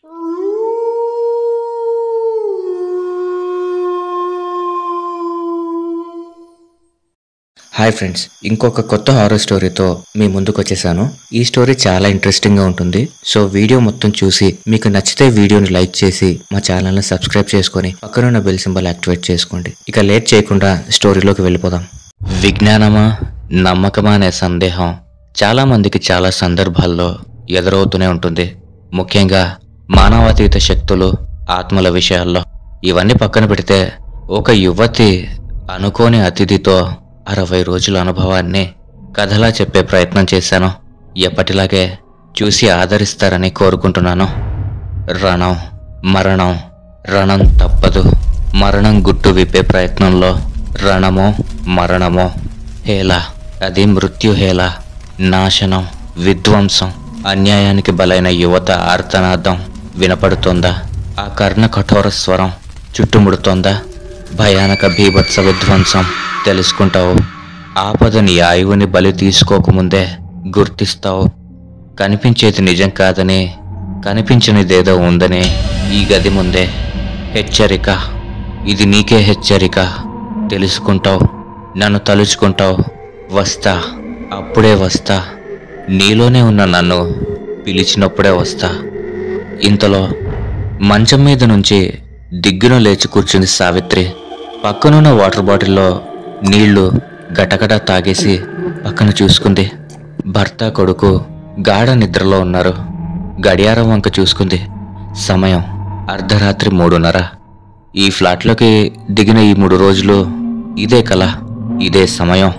Hi friends, ఇంకొక కొత్త horror స్టోరీతో మీ ముందుకు వచ్చేసాను. ఈ స్టోరీ చాలా ఇంట్రెస్టింగ్గా ఉంటుంది. సో వీడియో మొత్తం చూసి మీకు నచ్చితే వీడియోని లైక్ చేసి మా ఛానల్ని సబ్స్క్రైబ్ చేసుకొని పక్కనున్న బెల్ సింబల్ యాక్టివేట్ చేసుకోండి. ఇక లేట్ చేయకుండా స్టోరీలోకి వెళ్ళిపోదాం. విజ్ఞానమా నమ్మకమా అనే సందేహం చాలా మందికి చాలా సందర్భాల్లో ఎదురవుతూనే ఉంటుంది. ముఖ్యంగా మానవాతీత శక్తులు, ఆత్మల విషయాల్లో. ఇవన్నీ పక్కన పెడితే ఒక యువతి అనుకోని అతిథితో 60 రోజుల అనుభవాన్ని కథలా చెప్పే ప్రయత్నం చేశాను. ఎప్పటిలాగే చూసి ఆదరిస్తారని కోరుకుంటున్నాను. రణం, మరణం, రణం తప్పదు. మరణం గుట్టు విప్పే ప్రయత్నంలో రణమో మరణమో, హేళ, అది మృత్యుహేళ, నాశనం, విధ్వంసం, అన్యాయానికి బలైన యువత ఆర్తనాదం వినపడుతోందా? ఆ కర్ణ కఠోర స్వరం చుట్టుముడుతోందా? భయానక బీభత్స విధ్వంసం తెలుసుకుంటావు. ఆపదని ఆయువుని బలి తీసుకోకముందే గుర్తిస్తావు. కనిపించేది నిజం కాదని, కనిపించనిదేదో ఉందని ఈ గది ముందే హెచ్చరిక. ఇది నీకే హెచ్చరిక. తెలుసుకుంటావు, నన్ను తలుచుకుంటావు. వస్తా, అప్పుడే వస్తా. నీలోనే ఉన్న నన్ను పిలిచినప్పుడే వస్తా. ఇంతలో మంచం మీద నుంచి దిగ్గున లేచి కూర్చుంది సావిత్రి. పక్కనున్న వాటర్ బాటిల్లో నీళ్లు గటగట తాగేసి పక్కన చూసుకుంది. భర్త, కొడుకు గాఢ నిద్రలో ఉన్నారు. గడియారం వంక చూసుకుంది. సమయం అర్ధరాత్రి 3:30. ఈ ఫ్లాట్లోకి దిగిన ఈ 3 రోజులు ఇదే కల, ఇదే సమయం.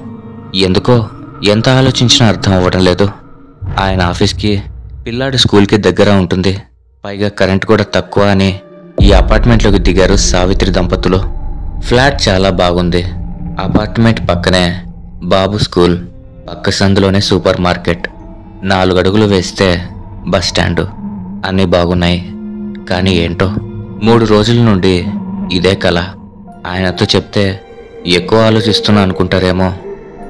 ఎందుకో ఎంత ఆలోచించినా అర్థం అవ్వడం లేదు. ఆయన ఆఫీస్కి, పిల్లాడి స్కూల్కి దగ్గర ఉంటుంది. పైగా కరెంట్ కూడా తక్కువ అని ఈ అపార్ట్మెంట్లోకి దిగారు సావిత్రి దంపతులు. ఫ్లాట్ చాలా బాగుంది. అపార్ట్మెంట్ పక్కనే బాబు స్కూల్, పక్క సందులోనే సూపర్ మార్కెట్, 4 అడుగులు వేస్తే బస్ స్టాండు. అన్నీ బాగున్నాయి. కానీ ఏంటో 3 రోజుల నుండి ఇదే కల. ఆయనతో చెప్తే ఎక్కువ ఆలోచిస్తున్నా అనుకుంటారేమో,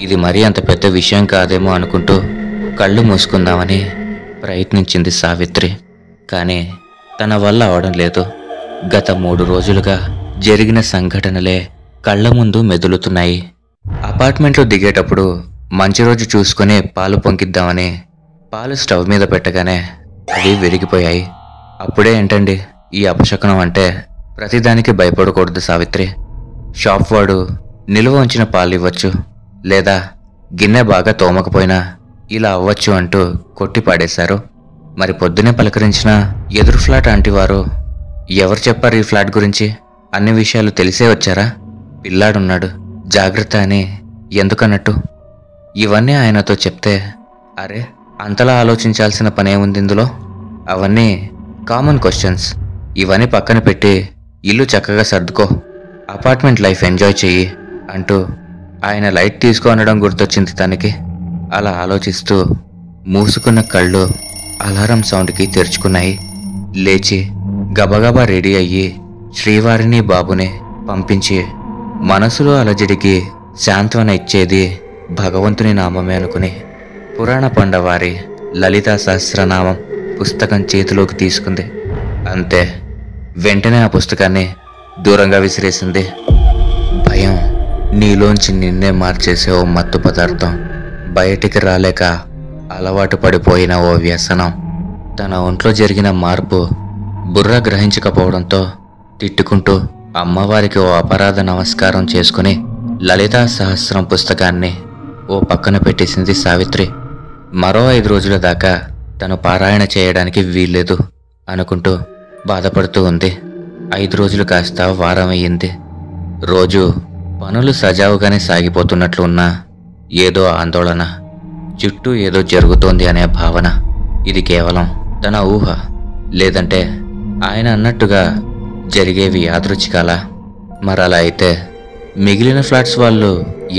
ఇది మరీ అంత పెద్ద విషయం కాదేమో అనుకుంటూ కళ్ళు మూసుకుందామని ప్రయత్నించింది సావిత్రి. కానీ తన వల్ల అవడం లేదు. గత 3 రోజులుగా జరిగిన సంఘటనలే కళ్ళ ముందు మెదులుతున్నాయి. అపార్ట్మెంట్లో దిగేటప్పుడు మంచి రోజు చూసుకుని పాలు పొంకిద్దామని పాలు స్టవ్ మీద పెట్టగానే అవి విరిగిపోయాయి. అప్పుడే ఏంటండి ఈ అపశకునం అంటే? ప్రతిదానికి భయపడకూడదు సావిత్రి. షాప్ వాడు నిలువ ఉంచిన పాలు ఇవ్వచ్చు, లేదా గిన్నె బాగా తోమకపోయినా ఇలా అవ్వచ్చు అంటూ కొట్టి పాడేశారు. మరి పొద్దునే పలకరించిన ఎదురు ఫ్లాట్ ఆంటీవారు ఎవరు చెప్పారు ఈ ఫ్లాట్ గురించి? అన్ని విషయాలు తెలిసే వచ్చారా? పిల్లాడున్నాడు, జాగ్రత్త అని ఎందుకన్నట్టు? ఇవన్నీ ఆయనతో చెప్తే, అరే అంతలా ఆలోచించాల్సిన పనేముంది ఇందులో? అవన్నీ కామన్ క్వశ్చన్స్. ఇవన్నీ పక్కన పెట్టి ఇల్లు చక్కగా సర్దుకో, అపార్ట్మెంట్ లైఫ్ ఎంజాయ్ చెయ్యి అంటూ ఆయన లైట్ తీసుకో అనడం గుర్తొచ్చింది తనకి. అలా ఆలోచిస్తూ మూసుకున్న కళ్ళు అలారం సౌండ్కి తెరుచుకున్నాయి. లేచి గబగబా రెడీ అయ్యి శ్రీవారిని బాబుని పంపించి మనసులో అలజడికి శాంత్వన ఇచ్చేది భగవంతుని నామమే అనుకుని పురాణ పండవారి లలితా సహస్రనామం పుస్తకం చేతిలోకి తీసుకుంది. అంతే, వెంటనే ఆ పుస్తకాన్ని దూరంగా విసిరేసింది. భయం నీలోంచి నిన్నే మార్చేసే ఓ మత్తు పదార్థం, బయటికి రాలేక అలవాటు పడిపోయిన ఓ వ్యసనం. తన ఒంట్లో జరిగిన మార్పు బుర్ర గ్రహించకపోవడంతో తిట్టుకుంటూ అమ్మవారికి ఓ అపరాధ నమస్కారం చేసుకుని లలితా సహస్రం పుస్తకాన్ని ఓ పక్కన పెట్టేసింది సావిత్రి. మరో 5 రోజుల దాకా తను పారాయణ చేయడానికి వీల్లేదు అనుకుంటూ బాధపడుతూ ఉంది. 5 రోజులు కాస్త వారం అయ్యింది. రోజు పనులు సజావుగానే సాగిపోతున్నట్లు ఉన్నా ఏదో ఆందోళన, చుట్టూ ఏదో జరుగుతోంది అనే భావన. ఇది కేవలం తన ఊహ, లేదంటే ఆయన అన్నట్టుగా జరిగేవి యాదృచ్ఛికాలా? మరలా అయితే మిగిలిన ఫ్లాట్స్ వాళ్ళు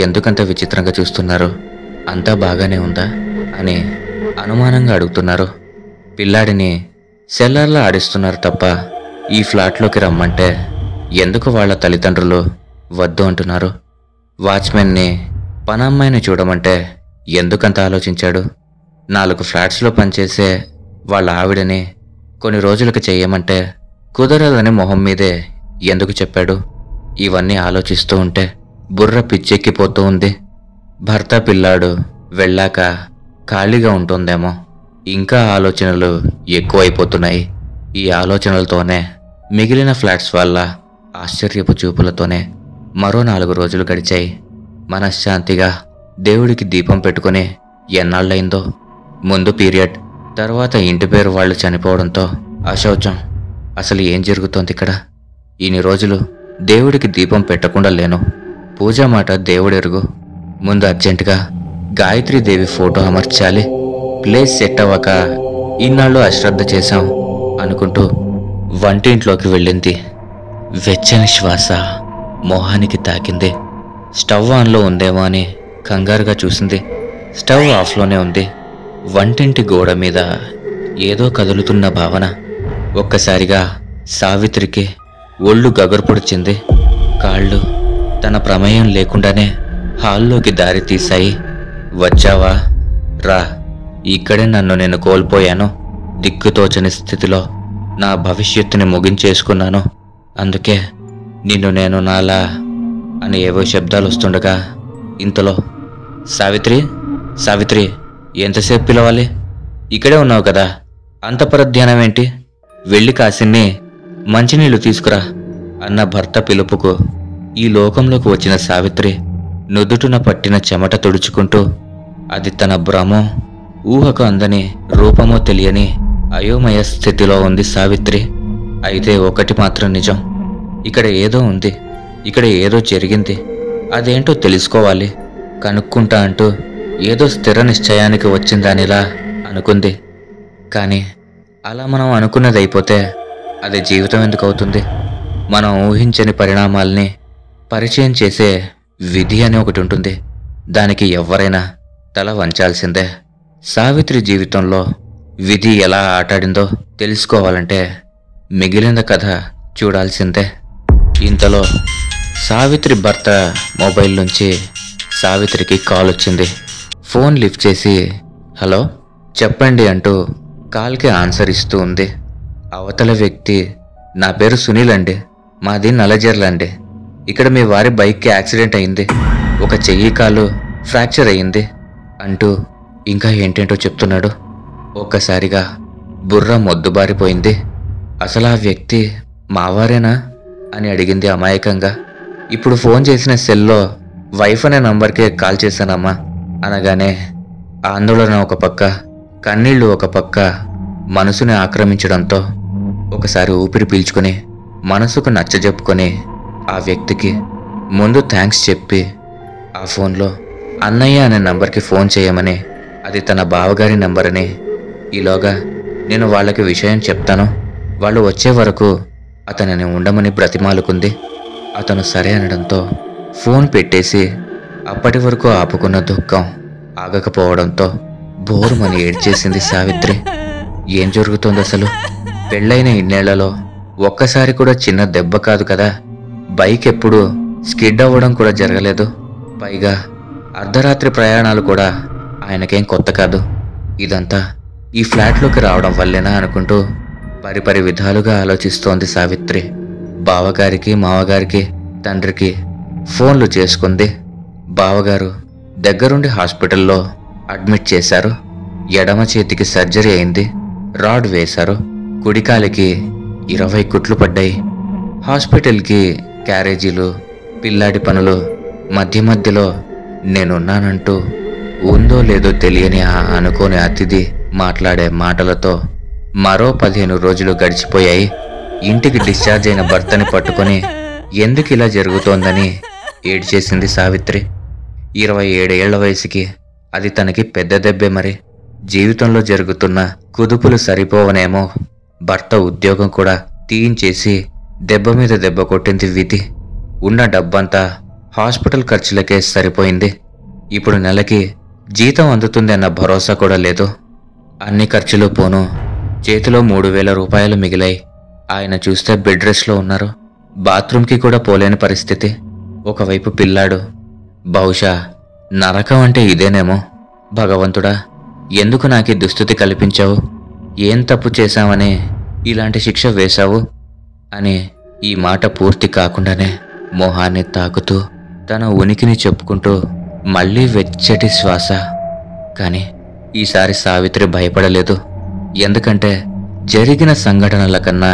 ఎందుకంత విచిత్రంగా చూస్తున్నారు? అంతా బాగానే ఉందా అని అనుమానంగా అడుగుతున్నారు. పిల్లాడిని సెల్లర్లా ఆడిస్తున్నారు తప్ప ఈ ఫ్లాట్లోకి రమ్మంటే ఎందుకు వాళ్ళ తల్లిదండ్రులు వద్దు అంటున్నారు? వాచ్మెన్ని, పనమ్మాయిని చూడమంటే ఎందుకంత ఆలోచించాడు? 4 ఫ్లాట్స్లో పనిచేసే వాళ్ళ ఆవిడని కొన్ని రోజులకు చెయ్యమంటే కుదరదని మొహం మీదే ఎందుకు చెప్పాడు? ఇవన్నీ ఆలోచిస్తూ ఉంటే బుర్ర పిచ్చెక్కిపోతూ ఉంది. భర్త పిల్లాడు వెళ్ళాక ఖాళీగా ఉంటుందేమో, ఇంకా ఆలోచనలు ఎక్కువైపోతున్నాయి. ఈ ఆలోచనలతోనే మిగిలిన ఫ్లాట్స్ వల్ల ఆశ్చర్యపు చూపులతోనే మరో 4 రోజులు గడిచాయి. మనశ్శాంతిగా దేవుడికి దీపం పెట్టుకుని ఎన్నాళ్ళయిందో. ముందు పీరియడ్, తర్వాత ఇంటి పేరు వాళ్ళు చనిపోవడంతో అశౌచం. అసలు ఏం జరుగుతోంది ఇక్కడ? ఇన్ని రోజులు దేవుడికి దీపం పెట్టకుండా లేను. పూజా మాట దేవుడెరుగు. ముందు అర్జెంటుగా గాయత్రీదేవి ఫోటో అమర్చాలి. ప్లేస్ సెట్ అవ్వక ఇన్నాళ్ళు అశ్రద్ధ చేశాం అనుకుంటూ వంటింట్లోకి వెళ్ళింది. వెచ్చని శ్వాస మొహానికి తాకింది. స్టవ్ ఆన్లో ఉందేమో అని కంగారుగా చూసింది. స్టవ్ ఆఫ్లోనే ఉంది. వంటింటి గోడ మీద ఏదో కదులుతున్న భావన. ఒక్కసారిగా సావిత్రికి ఒళ్ళు గగురు పొడిచింది. కాళ్ళు తన ప్రమేయం లేకుండానే హాల్లోకి దారి తీశాయి. వచ్చావా? రా. ఇక్కడే నన్ను నేను కోల్పోయాను. దిక్కుతోచని స్థితిలో నా భవిష్యత్తుని ముగించేసుకున్నాను. అందుకే నిన్ను నేను నాలా అని ఏవో శబ్దాలు వస్తుండగా ఇంతలో సావిత్రి, సావిత్రి, ఎంతసేపు పిలవాలి? ఇక్కడే ఉన్నావు కదా, అంత పరధ్యానం ఏంటి? వెళ్ళి కాసిన్ని మంచినీళ్లు తీసుకురా అన్న భర్త పిలుపుకు ఈ లోకంలోకి వచ్చిన సావిత్రి నుదుటున పట్టిన చెమట తుడుచుకుంటూ, అది తన భ్రమో ఊహకు అందని రూపమో తెలియని అయోమయ స్థితిలో ఉంది సావిత్రి. అయితే ఒకటి మాత్రం నిజం, ఇక్కడ ఏదో ఉంది, ఇక్కడ ఏదో జరిగింది. అదేంటో తెలుసుకోవాలి, కనుక్కుంటా అంటూ ఏదో స్థిర నిశ్చయానికి వచ్చిందానిలా అనుకుంది. కానీ అలా మనం అనుకున్నది అయిపోతే అది జీవితం ఎందుకు అవుతుంది? మనం ఊహించని పరిణామాల్ని పరిచయం చేసే విధి అని ఒకటి ఉంటుంది. దానికి ఎవరైనా తల వంచాల్సిందే. సావిత్రి జీవితంలో విధి ఎలా ఆటాడిందో తెలుసుకోవాలంటే మిగిలిన కథ చూడాల్సిందే. ఇంతలో సావిత్రి భర్త మొబైల్ నుంచి సావిత్రికి కాల్ వచ్చింది. ఫోన్ లిఫ్ట్ చేసి హలో చెప్పండి అంటూ కాల్కి ఆన్సర్ ఇస్తూ ఉంది. అవతల వ్యక్తి, నా పేరు సునీల్ అండి, మాది నల్లజర్లండి. ఇక్కడ మీ వారి బైక్కి యాక్సిడెంట్ అయింది, ఒక చెయ్యి కాలు ఫ్రాక్చర్ అయ్యింది అంటూ ఇంకా ఏంటేంటో చెప్తున్నాడు. ఒక్కసారిగా బుర్ర మొద్దుబారిపోయింది. అసలు ఆ వ్యక్తి మావారేనా అని అడిగింది అమాయకంగా. ఇప్పుడు ఫోన్ చేసిన సెల్లో వైఫ్ అనే నంబర్కే కాల్ చేశానమ్మా అనగానే ఆందోళన ఒక పక్క, కన్నీళ్లు ఒక పక్క మనసుని ఆక్రమించడంతో ఒకసారి ఊపిరి పీల్చుకొని మనసుకు నచ్చజెప్పుకొని ఆ వ్యక్తికి ముందు థ్యాంక్స్ చెప్పి ఆ ఫోన్లో అన్నయ్య అనే నంబర్కి ఫోన్ చేయమని, అది తన బావగారి నంబర్ అని, ఈలోగా నేను వాళ్ళకి విషయం చెప్తాను, వాళ్ళు వచ్చే వరకు అతనిని ఉండమని బ్రతిమాలుకుంది. అతను సరే అనడంతో ఫోన్ పెట్టేసి అప్పటి వరకు ఆపుకున్న దుఃఖం ఆగకపోవడంతో బోరుమని ఏడ్చేసింది సావిత్రి. ఏం జరుగుతోంది అసలు? పెళ్ళైన ఇన్నేళ్లలో ఒక్కసారి కూడా చిన్న దెబ్బ కాదు కదా, బైక్ ఎప్పుడు స్కిడ్ అవ్వడం కూడా జరగలేదు. పైగా అర్ధరాత్రి ప్రయాణాలు కూడా ఆయనకేం కొత్త కాదు. ఇదంతా ఈ ఫ్లాట్లోకి రావడం వల్లేనా అనుకుంటూ పరిపరి విధాలుగా ఆలోచిస్తోంది సావిత్రి. బావగారికి, మావగారికి, తండ్రికి ఫోన్లు చేసుకుంది. బావగారు దగ్గరుండి హాస్పిటల్లో అడ్మిట్ చేశారు. ఎడమ చేతికి సర్జరీ అయింది, రాడ్ వేశారు. కుడికాలికి 20 కుట్లు పడ్డాయి. హాస్పిటల్కి క్యారేజీలు, పిల్లాడి పనులు, మధ్య మధ్యలో నేనున్నానంటూ ఉందో లేదో తెలియని ఆ అనుకోని అతిథి మాట్లాడే మాటలతో మరో 15 రోజులు గడిచిపోయాయి. ఇంటికి డిశ్చార్జ్ అయిన భర్తని పట్టుకొని ఎందుకు ఇలా జరుగుతోందని ఏడ్చేసింది సావిత్రి. 27 ఏళ్ల వయసుకి అది తనకి పెద్ద దెబ్బే. మరి జీవితంలో జరుగుతున్న కుదుపులు సరిపోవనేమో. భర్త ఉద్యోగం కూడా తీయించేసి దెబ్బ మీద దెబ్బ కొట్టింది విధి. ఉన్న డబ్బంతా హాస్పిటల్ ఖర్చులకే సరిపోయింది. ఇప్పుడు నెలకి జీతం అందుతుంది అన్న భరోసా కూడా లేదు. అన్ని ఖర్చులు పోను చేతిలో 3000 రూపాయలు మిగిలాయి. ఆయన చూస్తే బెడ్ రెస్ట్లో ఉన్నారు. బాత్రూంకి కూడా పోలేని పరిస్థితి. ఒకవైపు పిల్లాడు. బహుశా నరకం అంటే ఇదేనేమో. భగవంతుడా, ఎందుకు నాకీ దుస్థితి కల్పించావు? ఏం తప్పు చేశామని ఇలాంటి శిక్ష వేశావు అని ఈ మాట పూర్తి కాకుండానే మొహాన్ని తాకుతూ తన ఉనికిని చెప్పుకుంటూ మళ్ళీ వెచ్చటి శ్వాస. కానీ ఈసారి సావిత్రి భయపడలేదు. ఎందుకంటే జరిగిన సంఘటనల కన్నా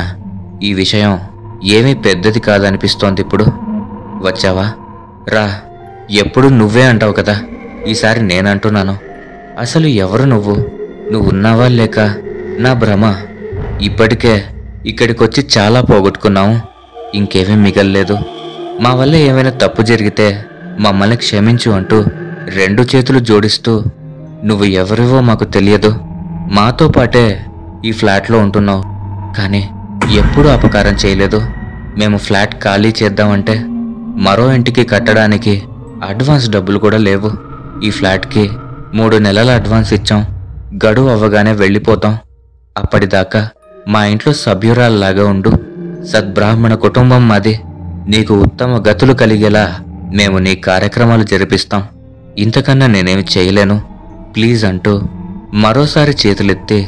ఈ విషయం ఏమీ పెద్దది కాదనిపిస్తోంది ఇప్పుడు. వచ్చావా? రా. ఎప్పుడు నువ్వే అంటావు కదా, ఈసారి నేనంటున్నాను. అసలు ఎవరు నువ్వు? నువ్వున్నావా లేక నా భ్రమ? ఇప్పటికే ఇక్కడికొచ్చి చాలా పోగొట్టుకున్నాము. ఇంకేమీ మిగల్లేదు. మా వల్ల ఏమైనా తప్పు జరిగితే మమ్మల్ని క్షమించు అంటూ 2 చేతులు జోడిస్తూ, నువ్వు ఎవరివో మాకు తెలియదు, మాతో పాటే ఈ ఫ్లాట్లో ఉంటున్నావు, కానీ ఎప్పుడూ అపకారం చేయలేదు. మేము ఫ్లాట్ ఖాళీ చేద్దామంటే మరో ఇంటికి కట్టడానికి అడ్వాన్స్ డబ్బులు కూడా లేవు. ఈ ఫ్లాట్కి 3 నెలల అడ్వాన్స్ ఇచ్చాం. గడువు అవ్వగానే వెళ్ళిపోతాం. అప్పటిదాకా మా ఇంట్లో సభ్యురాల్లాగా ఉండు. సద్బ్రాహ్మణ కుటుంబం మాది. నీకు ఉత్తమ గతులు కలిగేలా మేము నీ కార్యక్రమాలు జరిపిస్తాం. ఇంతకన్నా నేనేమి చేయలేను, ప్లీజ్ అంటూ మరోసారి చేతులెత్తి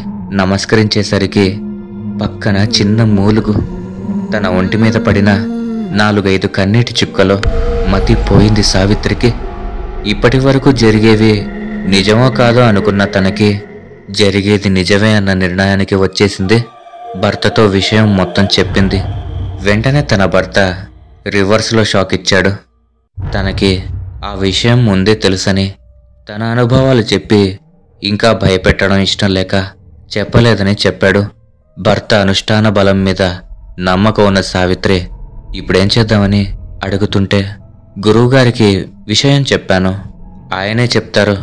నమస్కరించేసరికి పక్కన చిన్న మూలుగు. తన ఒంటి మీద పడిన 4-5 కన్నీటి చుక్కలో మతి పోయింది సావిత్రికి. ఇప్పటి వరకు జరిగేవి నిజమో కాదో అనుకున్న తనకి జరిగేది నిజమే అన్న నిర్ణయానికి వచ్చేసింది. భర్తతో విషయం మొత్తం చెప్పింది. వెంటనే తన భర్త రివర్స్లో షాక్ ఇచ్చాడు. తనకి ఆ విషయం ముందే తెలుసని తన అనుభవాలు చెప్పి ఇంకా భయపెట్టడం ఇష్టం లేక చెప్పలేదని చెప్పాడు. భర్త అనుష్ఠాన బలం మీద నమ్మకం ఉన్న సావిత్రి ఇప్పుడేం చేద్దామని అడుగుతుంటే, గురువుగారికి విషయం చెప్పాను, ఆయనే చెప్తారు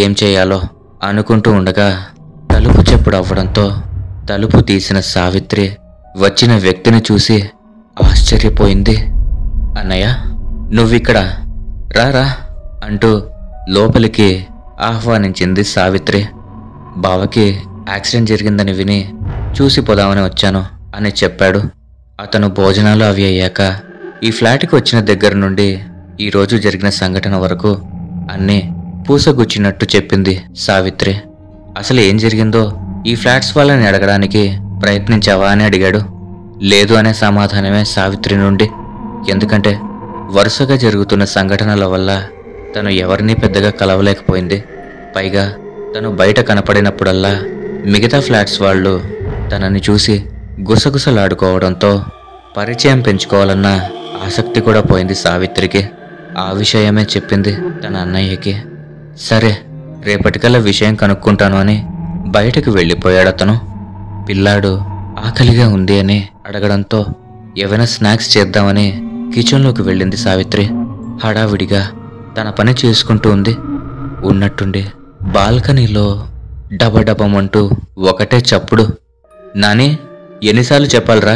ఏం చేయాలో అనుకుంటూ ఉండగా తలుపు చెప్పుడు అవ్వడంతో తలుపు తీసిన సావిత్రి వచ్చిన వ్యక్తిని చూసి ఆశ్చర్యపోయింది. అన్నయ్య, నువ్విక్కడ రారా అంటూ లోపలికి ఆహ్వానించింది సావిత్రి. బావకి యాక్సిడెంట్ జరిగిందని విని చూసి పోదామని వచ్చాను అని చెప్పాడు. అతను భోజనాలు అవి అయ్యాక ఈ ఫ్లాట్కి వచ్చిన దగ్గర నుండి ఈరోజు జరిగిన సంఘటన వరకు అన్నీ పూసగుచ్చినట్టు చెప్పింది సావిత్రి. అసలు ఏం జరిగిందో ఈ ఫ్లాట్స్ వాళ్ళని అడగడానికి ప్రయత్నించావా అని అడిగాడు. లేదు అనే సమాధానమే సావిత్రి నుండి. ఎందుకంటే వరుసగా జరుగుతున్న సంఘటనల వల్ల తను ఎవరినీ పెద్దగా కలవలేకపోయింది. పైగా తను బయట కనపడినప్పుడల్లా మిగతా ఫ్లాట్స్ వాళ్ళు తనని చూసి గుసగుసలాడుకోవడంతో పరిచయం పెంచుకోవాలన్న ఆసక్తి కూడా పోయింది సావిత్రికి. ఆ విషయమే చెప్పింది తన అన్నయ్యకి. సరే, రేపటికల్లా విషయం కనుక్కుంటాను అని బయటకు వెళ్ళిపోయాడతను. పిల్లాడు ఆకలిగా ఉంది అని అడగడంతో ఏవైనా స్నాక్స్ చేద్దామని కిచెన్లోకి వెళ్ళింది సావిత్రి. హడావిడిగా తన పని చేసుకుంటూ ఉంది. ఉన్నట్టుండి బాల్కనీలో డబడబమంటూ ఒకటే చప్పుడు. నాని, ఎన్నిసార్లు చెప్పాలరా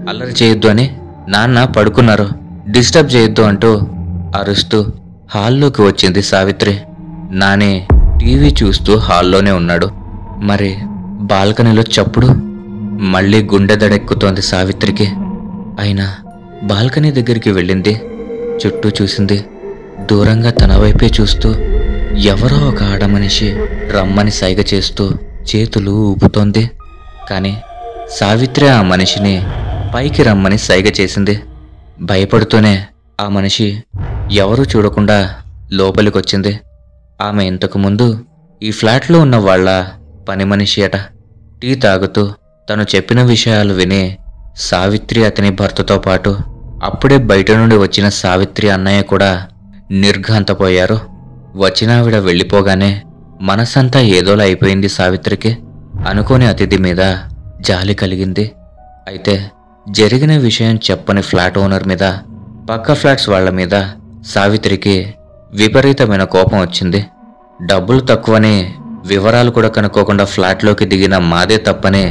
అల్లరి చేయొద్దు అని? నాన్న పడుకున్నారు, డిస్టర్బ్ చేయొద్దు అంటూ అరుస్తూ హాల్లోకి వచ్చింది సావిత్రి. నాని టీవీ చూస్తూ హాల్లోనే ఉన్నాడు. మరి బాల్కనీలో చప్పుడు. మళ్ళీ గుండె దడెక్కుతోంది సావిత్రికి. అయినా బాల్కనీ దగ్గరికి వెళ్ళింది. చుట్టూ చూసింది. దూరంగా తన వైపే చూస్తూ ఎవరో ఒక ఆడమనిషి రమ్మని సైగ చేస్తూ చేతులు ఊపుతోంది. కానీ సావిత్రి ఆ మనిషిని పైకి రమ్మని సైగ చేసింది. భయపడుతూనే ఆ మనిషి ఎవరూ చూడకుండా లోపలికొచ్చింది. ఆమె ఇంతకుముందు ఈ ఫ్లాట్లో ఉన్న వాళ్ళ పని మనిషి అట. టీ తాగుతూ తను చెప్పిన విషయాలు విని సావిత్రి, అతని భర్తతో పాటు అప్పుడే బయట నుండి వచ్చిన సావిత్రి అన్నయ్య కూడా నిర్ఘాంతపోయారు. వచ్చినావిడ వెళ్ళిపోగానే మనసంతా ఏదోలా అయిపోయింది సావిత్రికి. అనుకోని అతిథి మీద జాలి కలిగింది. అయితే జరిగిన విషయం చెప్పని ఫ్లాట్ ఓనర్ మీద, పక్క ఫ్లాట్స్ వాళ్ల మీద సావిత్రికి విపరీతమైన కోపం వచ్చింది. డబ్బులు తక్కువని వివరాలు కూడా కనుక్కోకుండా ఫ్లాట్లోకి దిగిన మాదే తప్పని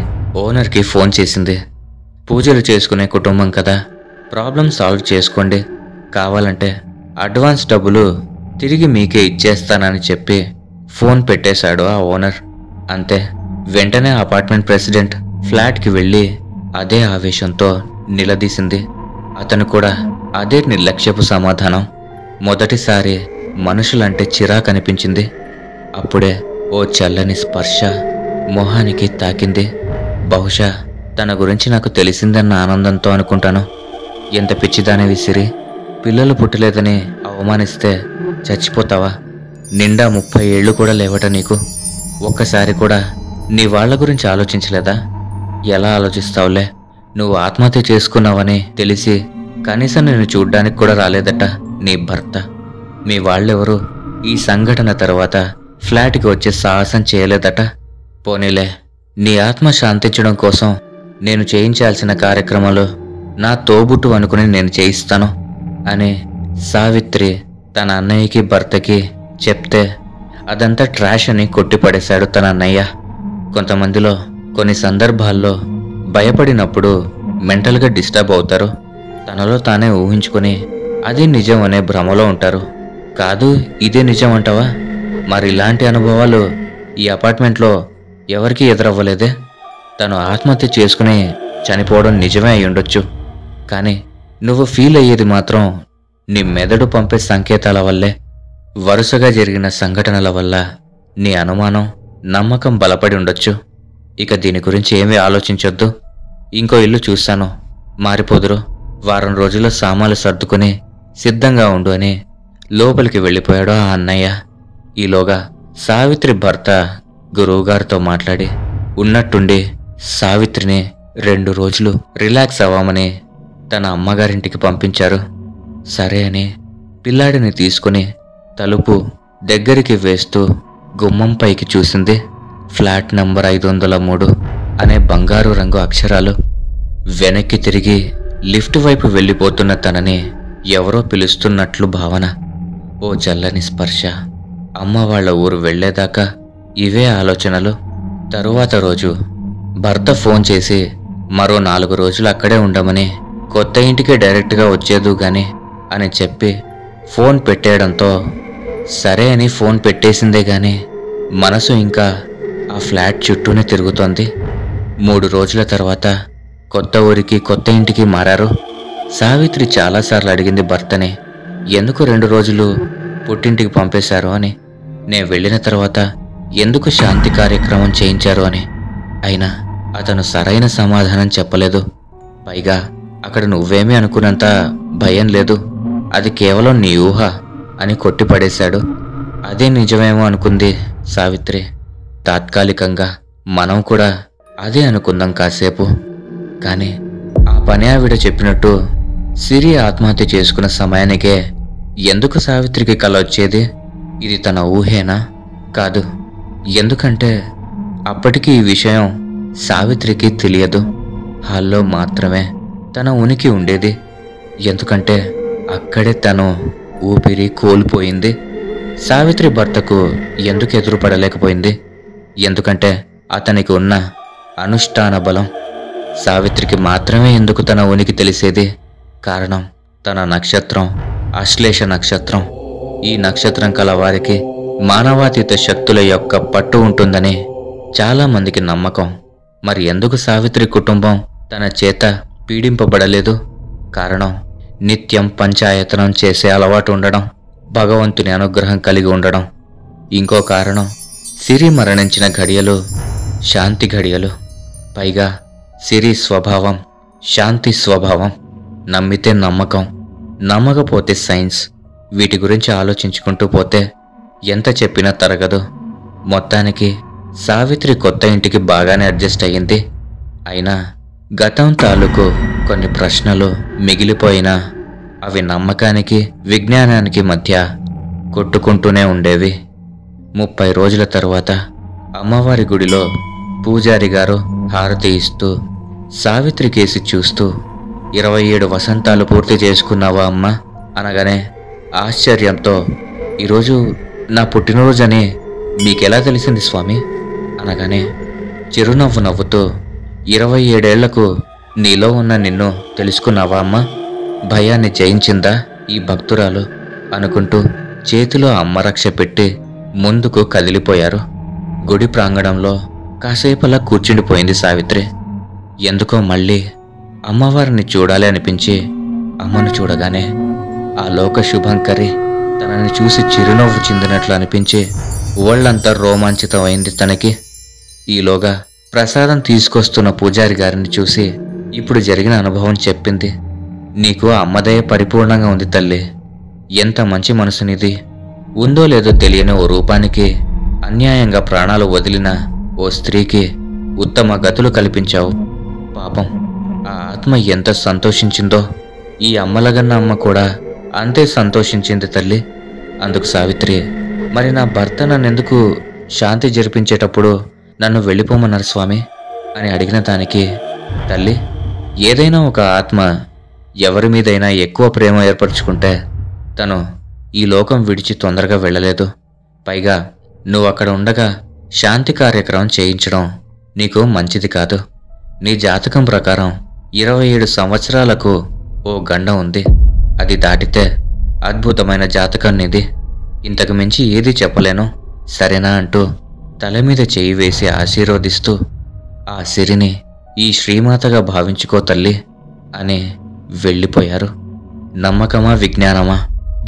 ఓనర్కి ఫోన్ చేసింది. పూజలు చేసుకునే కుటుంబం కదా, ప్రాబ్లం సాల్వ్ చేసుకోండి, కావాలంటే అడ్వాన్స్ డబ్బులు తిరిగి మీకే ఇచ్చేస్తానని చెప్పి ఫోన్ పెట్టేశాడు ఆ ఓనర్. అంతే, వెంటనే అపార్ట్మెంట్ ప్రెసిడెంట్ ఫ్లాట్కి వెళ్ళి అదే ఆవేశంతో నిలదీసింది. అతను కూడా అదే నిర్లక్ష్యపు సమాధానం. మొదటిసారి మనుషులంటే చిరాకనిపించింది. అప్పుడే ఓ చల్లని స్పర్శ మొహానికి తాకింది. బహుశా తన గురించి నాకు తెలిసిందన్న ఆనందంతో అనుకుంటాను. ఎంత పిచ్చిదానివి సిరి, పిల్లలు పుట్టలేదని అవమానిస్తే చచ్చిపోతావా? నిండా 30 ఏళ్ళు కూడా లేవట నీకు. ఒక్కసారి కూడా నీ వాళ్ళ గురించి ఆలోచించలేదా? ఎలా ఆలోచిస్తావులే, నువ్వు ఆత్మహత్య చేసుకున్నావని తెలిసి కనీసం నిన్ను చూడ్డానికి కూడా రాలేదట నీ భర్త. మీ వాళ్ళెవరూ ఈ సంఘటన తర్వాత ఫ్లాట్కి వచ్చే సాహసం చేయలేదట. పోనీలే, నీ ఆత్మ శాంతించడం కోసం నేను చేయించాల్సిన కార్యక్రమాలు నా తోబుట్టు అనుకుని నేను చేయిస్తాను అని సావిత్రి తన అన్నయ్యకి భర్తకి చెప్తే అదంతా ట్రాష్ అని కొట్టిపడేశాడు తన అన్నయ్య. కొంతమందిలో కొన్ని సందర్భాల్లో భయపడినప్పుడు మెంటల్గా డిస్టర్బ్ అవుతారు. తనలో తానే ఊహించుకొని అది నిజం అనే భ్రమలో ఉంటారు. కాదు, ఇదే నిజం అంటావా? మరి ఇలాంటి అనుభవాలు ఈ అపార్ట్మెంట్లో ఎవరికీ ఎదురవ్వలేదే? తను ఆత్మహత్య చేసుకుని చనిపోవడం నిజమే అయి ఉండొచ్చు, కానీ నువ్వు ఫీల్ అయ్యేది మాత్రం నీ మెదడు పంపే సంకేతాల వల్లే. వరుసగా జరిగిన సంఘటనల వల్ల నీ అనుమానం, నమ్మకం బలపడి ఉండొచ్చు. ఇక దీని గురించి ఏమీ ఆలోచించొద్దు. ఇంకో ఇల్లు చూస్తాను, మారిపోదురు. వారం రోజుల్లో సామాన్లు సర్దుకుని సిద్ధంగా ఉండు అని లోపలికి వెళ్ళిపోయాడు ఆ అన్నయ్య. ఈలోగా సావిత్రి భర్త గురువుగారితో మాట్లాడి ఉన్నట్టుండి సావిత్రిని 2 రోజులు రిలాక్స్ అవ్వమని తన అమ్మగారింటికి పంపించారు. సరే అని పిల్లాడిని తీసుకుని తలుపు దగ్గరికి వేస్తూ గుమ్మం పైకి చూసింది. ఫ్లాట్ నంబర్ 503 అనే బంగారు రంగు అక్షరాలు. వెనక్కి తిరిగి లిఫ్ట్ వైపు వెళ్ళిపోతున్న తనని ఎవరో పిలుస్తున్నట్లు భావన. ఓ చల్లని స్పర్శ. అమ్మ వాళ్ళ ఊరు వెళ్లేదాకా ఇవే ఆలోచనలు. తరువాత రోజు భర్త ఫోన్ చేసి మరో 4 రోజులు అక్కడే ఉండమని, కొత్త ఇంటికి డైరెక్ట్గా వచ్చేదు గాని అని చెప్పి ఫోన్ పెట్టేయడంతో సరే అని ఫోన్ పెట్టేసిందే గాని మనసు ఇంకా ఆ ఫ్లాట్ చుట్టూనే తిరుగుతోంది. 3 రోజుల తర్వాత కొత్త ఊరికి, కొత్త ఇంటికి మారారు. సావిత్రి చాలాసార్లు అడిగింది భర్తని, ఎందుకు 2 రోజులు పుట్టింటికి పంపేశారు అని, నేను వెళ్ళిన తర్వాత ఎందుకు శాంతి కార్యక్రమం చేయించారు అని. అయినా అతను సరైన సమాధానం చెప్పలేదు. పైగా అక్కడ నువ్వేమీ అనుకున్నంత భయం లేదు, అది కేవలం నీ ఊహ అని కొట్టిపడేశాడు. అదే నిజమేమో అనుకుంది సావిత్రి. తాత్కాలికంగా మనం కూడా అదే అనుకుందాం కాసేపు. కానీ ఆ పని ఆవిడ చెప్పినట్టు సిరి ఆత్మహత్య చేసుకున్న సమయానికే ఎందుకు సావిత్రికి కల వచ్చేది? ఇది తన ఊహేనా? కాదు. ఎందుకంటే అప్పటికి ఈ విషయం సావిత్రికి తెలియదు. హాల్లో మాత్రమే తన ఉనికి ఉండేది. ఎందుకంటే అక్కడే తను ఊపిరి కోల్పోయింది. సావిత్రి భర్తకు ఎందుకు ఎదురుపడలేకపోయింది? ఎందుకంటే అతనికి ఉన్న అనుష్ఠాన బలం. సావిత్రికి మాత్రమే ఎందుకు తన ఉనికి తెలిసేది? కారణం తన నక్షత్రం ఆశ్లేష నక్షత్రం. ఈ నక్షత్రం కల వారికి మానవాతీత శక్తుల యొక్క పట్టు ఉంటుందని చాలామందికి నమ్మకం. మరి ఎందుకు సావిత్రి కుటుంబం తన చేత పీడింపబడలేదు? కారణం నిత్యం పంచాయతనం చేసే అలవాటు ఉండడం, భగవంతుని అనుగ్రహం కలిగి ఉండడం. ఇంకో కారణం సిరి మరణించిన ఘడియలు శాంతి ఘడియలు. పైగా సిరి స్వభావం శాంతి స్వభావం. నమ్మితే నమ్మకం, నమ్మకపోతే సైన్స్. వీటి గురించి ఆలోచించుకుంటూ పోతే ఎంత చెప్పినా తరగదు. మొత్తానికి సావిత్రి కొత్త ఇంటికి బాగానే అడ్జస్ట్ అయ్యింది. అయినా గతం తాలూకు కొన్ని ప్రశ్నలు మిగిలిపోయినా అవి నమ్మకానికి విజ్ఞానానికి మధ్య కొట్టుకుంటూనే ఉండేవి. 30 రోజుల తరువాత అమ్మవారి గుడిలో పూజారి గారు హారతి ఇస్తూ సావిత్రి కేసి చూస్తూ 27 వసంతాలు పూర్తి చేసుకున్నావా అమ్మా అనగానే ఆశ్చర్యంతో, ఈరోజు నా పుట్టినరోజని మీకెలా తెలిసింది స్వామి అనగానే చిరునవ్వు నవ్వుతూ, 27 ఏళ్లకు నీలో ఉన్న నిన్ను తెలుసుకున్నావా అమ్మా? భయాన్ని జయించిందా ఈ భక్తురాలు అనుకుంటూ చేతిలో అమ్మరక్ష పెట్టి ముందుకు కదిలిపోయారు. గుడి ప్రాంగణంలో కాసేపలా కూర్చుండిపోయింది సావిత్రి. ఎందుకో మళ్ళీ అమ్మవారిని చూడాలి అనిపించి అమ్మను చూడగానే ఆ లోక శుభంకరి తనని చూసి చిరునవ్వు చెందినట్లు అనిపించి ఒళ్ళంతా రోమాంచితమైంది తనకి. ఈలోగా ప్రసాదం తీసుకొస్తున్న పూజారి గారిని చూసి ఇప్పుడు జరిగిన అనుభవం చెప్పింది. నీకు అమ్మదయ పరిపూర్ణంగా ఉంది తల్లి. ఎంత మంచి మనసునిది. ఉందో లేదో తెలియని ఓ రూపానికి అన్యాయంగా ప్రాణాలు వదిలిన ఓ స్త్రీకి ఉత్తమ గతులు కల్పించావు. పాపం ఆ ఆత్మ ఎంత సంతోషించిందో. ఈ అమ్మలగన్న అమ్మ కూడా అంతే సంతోషించింది తల్లి. అందుకు సావిత్రి, మరి నా భర్త నన్నెందుకు శాంతి జరిపించేటప్పుడు నన్ను వెళ్ళిపోమన్నారు స్వామి అని అడిగిన దానికి, తల్లి, ఏదైనా ఒక ఆత్మ ఎవరి మీదైనా ఎక్కువ ప్రేమ ఏర్పరచుకుంటే తను ఈ లోకం విడిచి తొందరగా వెళ్ళలేదు. పైగా నువ్వు అక్కడ ఉండగా శాంతి కార్యక్రమం చేయించడం నీకు మంచిది కాదు. నీ జాతకం ప్రకారం 27 సంవత్సరాలకు ఓ గండం ఉంది. అది దాటితే అద్భుతమైన జాతకం నీది. ఇంతకు మించి ఏది చెప్పలేను, సరేనా అంటూ తల మీద చేయి వేసి ఆశీర్వదిస్తూ, ఆ సిరిని ఈ శ్రీమాతగా భావించుకో తల్లి అని వెళ్ళిపోయారు. నమ్మకమా విజ్ఞానమా,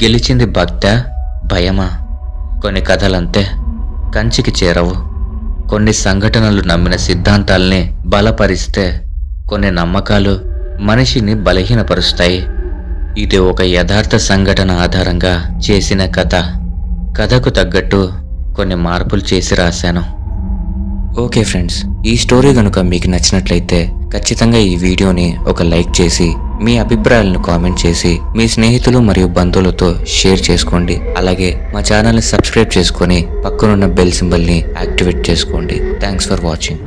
గెలిచింది భక్తా భయమా? కొన్ని కథలంతే, కంచికి చేరవు. కొన్ని సంఘటనలు నమ్మిన సిద్ధాంతాల్ని బలపరిస్తే కొన్ని నమ్మకాలు మనిషిని బలహీనపరుస్తాయి. ఇది ఒక యథార్థ సంఘటన ఆధారంగా చేసిన కథ. కథకు తగ్గట్టు కొన్ని మార్పులు చేసి రాశాను. ఓకే ఫ్రెండ్స్, ఈ స్టోరీ కనుక మీకు నచ్చినట్లయితే ఖచ్చితంగా ఈ వీడియోని ఒక లైక్ చేసి మీ అభిప్రాయాలను కామెంట్ చేసి మీ స్నేహితులు మరియు బంధువులతో షేర్ చేసుకోండి. అలాగే మా ఛానల్ని సబ్స్క్రైబ్ చేసుకొని పక్కనున్న బెల్ సింబల్ని యాక్టివేట్ చేసుకోండి. Thanks for watching.